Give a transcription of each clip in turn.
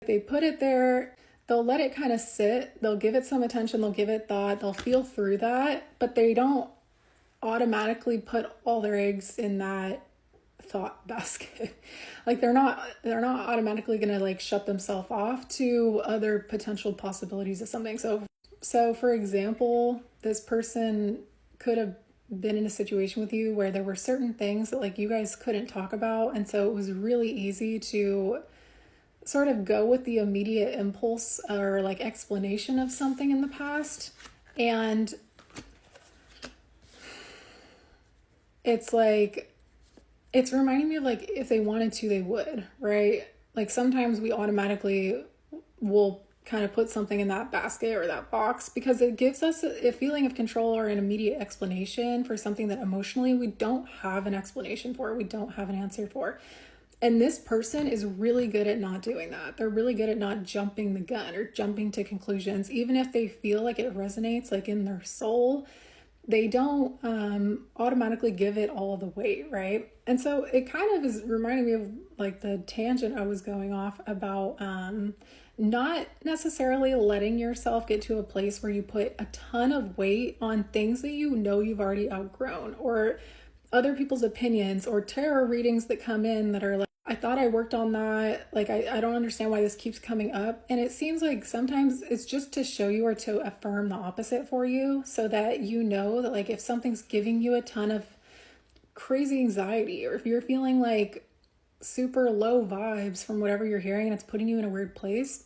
They put it there, they'll let it kind of sit, they'll give it some attention, they'll give it thought, they'll feel through that, but they don't automatically put all their eggs in that thought basket. Like they're not automatically going to like shut themselves off to other potential possibilities of something. So for example, this person could have been in a situation with you where there were certain things that like you guys couldn't talk about, and so it was really easy to sort of go with the immediate impulse or like explanation of something in the past. And it's like, it's reminding me of like, if they wanted to, they would, right? Like sometimes we automatically will kind of put something in that basket or that box because it gives us a feeling of control or an immediate explanation for something that emotionally we don't have an explanation for, we don't have an answer for. And this person is really good at not doing that. They're really good at not jumping the gun or jumping to conclusions, even if they feel like it resonates like in their soul. They don't automatically give it all the weight, right? And so it kind of is reminding me of like the tangent I was going off about not necessarily letting yourself get to a place where you put a ton of weight on things that you know you've already outgrown, or other people's opinions or tarot readings that come in that are like, I thought I worked on that. Like, I don't understand why this keeps coming up. And it seems like sometimes it's just to show you or to affirm the opposite for you so that you know that like if something's giving you a ton of crazy anxiety, or if you're feeling like super low vibes from whatever you're hearing and it's putting you in a weird place,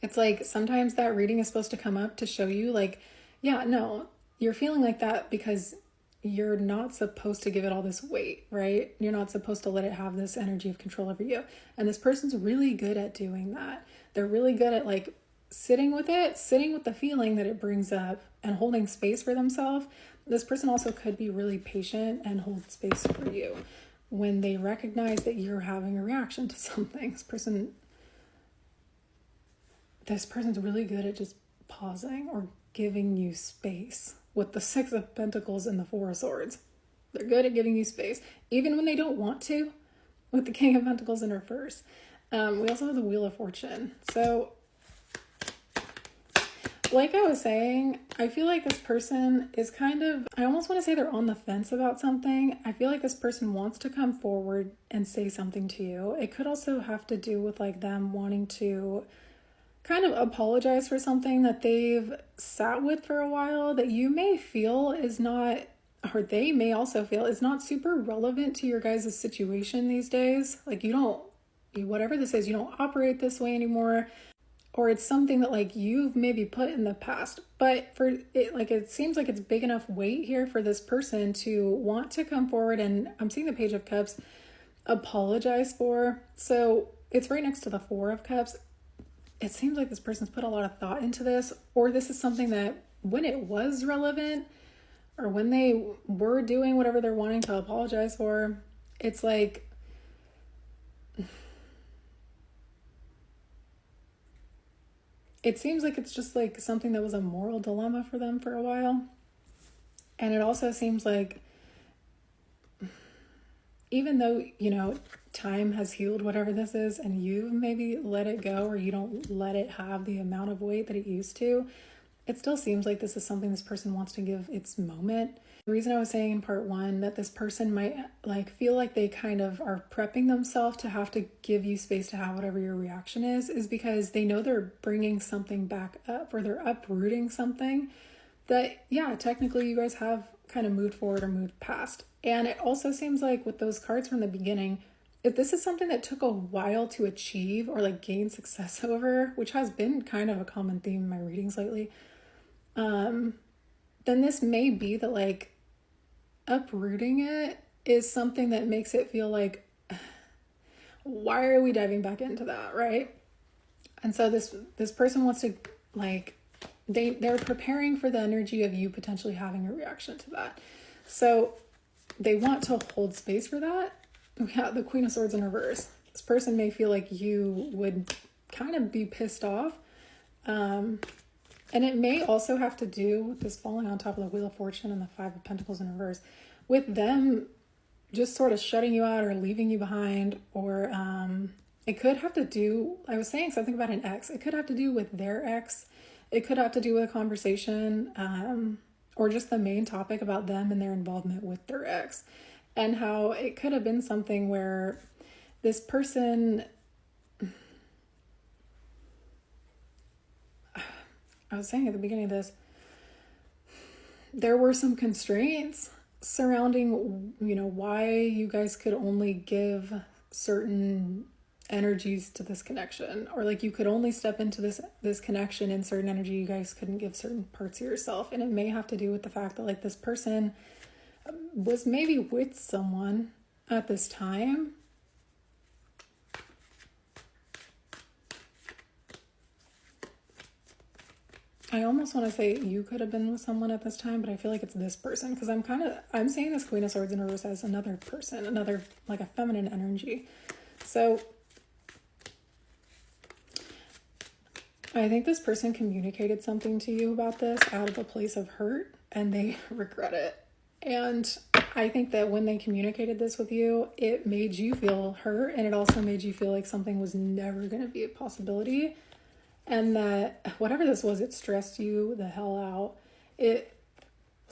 it's like sometimes that reading is supposed to come up to show you like, yeah, no, you're feeling like that because you're not supposed to give it all this weight, right? You're not supposed to let it have this energy of control over you. And this person's really good at doing that. They're really good at like sitting with it, sitting with the feeling that it brings up and holding space for themselves. This person also could be really patient and hold space for you when they recognize that you're having a reaction to something. This person's really good at just pausing or giving you space. With the Six of Pentacles and the Four of Swords, they're good at giving you space, even when they don't want to, with the King of Pentacles in reverse. We also have the Wheel of Fortune. So, like I was saying, I feel like this person is kind of, I almost want to say they're on the fence about something. I feel like this person wants to come forward and say something to you. It could also have to do with like them wanting to kind of apologize for something that they've sat with for a while that you may feel is not, or they may also feel is not super relevant to your guys' situation these days. Like whatever this is, you don't operate this way anymore, or it's something that like you've maybe put in the past, but for it, like it seems like it's big enough weight here for this person to want to come forward, and I'm seeing the Page of Cups, apologize for. So it's right next to the Four of Cups. It seems like this person's put a lot of thought into this, or this is something that when it was relevant or when they were doing whatever they're wanting to apologize for, it's like it seems like it's just like something that was a moral dilemma for them for a while. And it also seems like even though, you know, time has healed whatever this is and you maybe let it go, or you don't let it have the amount of weight that it used to, it still seems like this is something this person wants to give its moment. The reason I was saying in part one that this person might like feel like they kind of are prepping themselves to have to give you space to have whatever your reaction is because they know they're bringing something back up, or they're uprooting something that, yeah, technically you guys have kind of moved forward or moved past. And it also seems like with those cards from the beginning, if this is something that took a while to achieve or like gain success over, which has been kind of a common theme in my readings lately, then this may be that like uprooting it is something that makes it feel like, why are we diving back into that, right? And so this person wants to like, they're preparing for the energy of you potentially having a reaction to that. So they want to hold space for that. We have the Queen of Swords in reverse. This person may feel like you would kind of be pissed off. And it may also have to do with this falling on top of the Wheel of Fortune and the Five of Pentacles in reverse, with them just sort of shutting you out or leaving you behind, or It could have to do, I was saying something about an ex. It could have to do with their ex. It could have to do with a conversation, or just the main topic about them and their involvement with their ex. And how it could have been something where this person, I was saying at the beginning of this, there were some constraints surrounding, why you guys could only give certain energies to this connection, or like you could only step into this connection in certain energy. You guys couldn't give certain parts of yourself, and it may have to do with the fact that like this person was maybe with someone at this time. I almost want to say you could have been with someone at this time, but I feel like it's this person, because I'm seeing this Queen of Swords in reverse as another person, another like a feminine energy. So I think this person communicated something to you about this out of a place of hurt, and they regret it. And I think that when they communicated this with you, it made you feel hurt, and it also made you feel like something was never going to be a possibility. And that whatever this was, it stressed you the hell out. It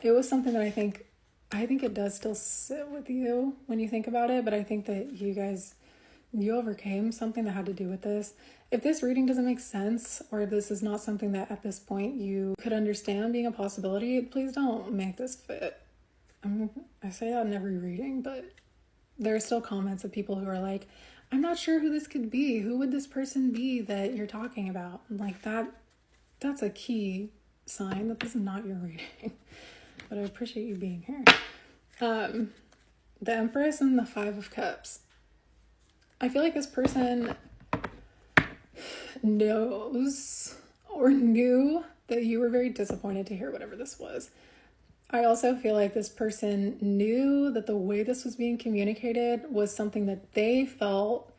was something that I think it does still sit with you when you think about it, but I think that you overcame something that had to do with this. If this reading doesn't make sense, or if this is not something that at this point you could understand being a possibility, please don't make this fit. I say that in every reading, but there are still comments of people who are like, I'm not sure who this could be. Who would this person be that you're talking about? Like that's a key sign that this is not your reading. But I appreciate you being here. The Empress and the Five of Cups. I feel like this person knows or knew that you were very disappointed to hear whatever this was. I also feel like this person knew that the way this was being communicated was something that they felt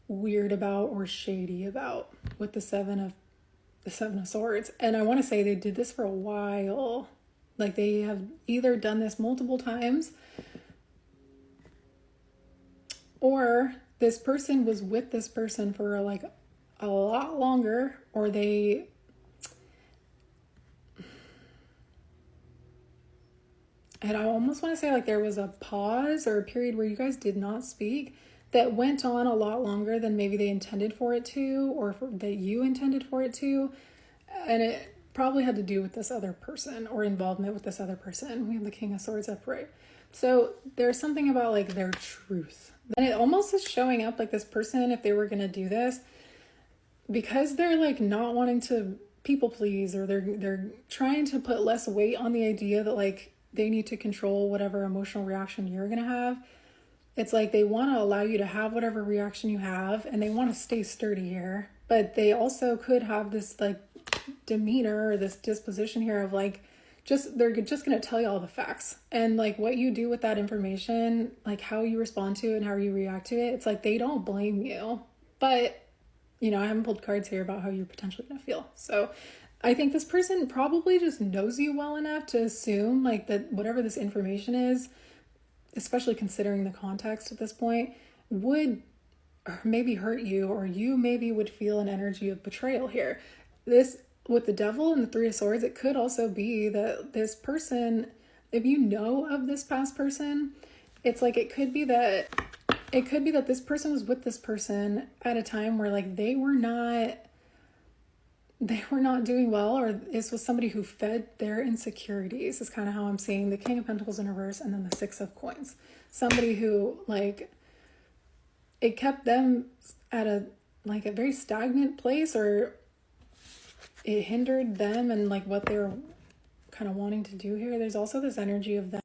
weird about or shady about with the Seven of Swords. And I want to say they did this for a while. Like they have either done this multiple times, or this person was with this person for like a lot longer, or and I almost want to say like there was a pause or a period where you guys did not speak that went on a lot longer than maybe they intended for it to, or that you intended for it to. And it probably had to do with this other person or involvement with this other person. We have the King of Swords upright. So there's something about like their truth. And it almost is showing up like this person, if they were going to do this, because they're like not wanting to people please, or they're trying to put less weight on the idea that like they need to control whatever emotional reaction you're going to have. It's like they want to allow you to have whatever reaction you have, and they want to stay sturdy here, but they also could have this like demeanor or this disposition here of like, they're just going to tell you all the facts, and like what you do with that information, like how you respond to it and how you react to it. It's like, they don't blame you, but I haven't pulled cards here about how you're potentially going to feel. So I think this person probably just knows you well enough to assume like that whatever this information is, especially considering the context at this point, would maybe hurt you, or you maybe would feel an energy of betrayal here. This, with the Devil and the Three of Swords, it could also be that this person, if you know of this past person, it's like it could be that this person was with this person at a time where like they were not doing well, or this was somebody who fed their insecurities, is kind of how I'm seeing the King of Pentacles in reverse and then the Six of Coins. Somebody who like, it kept them at a very stagnant place, or it hindered them and like what they were kind of wanting to do here. There's also this energy of them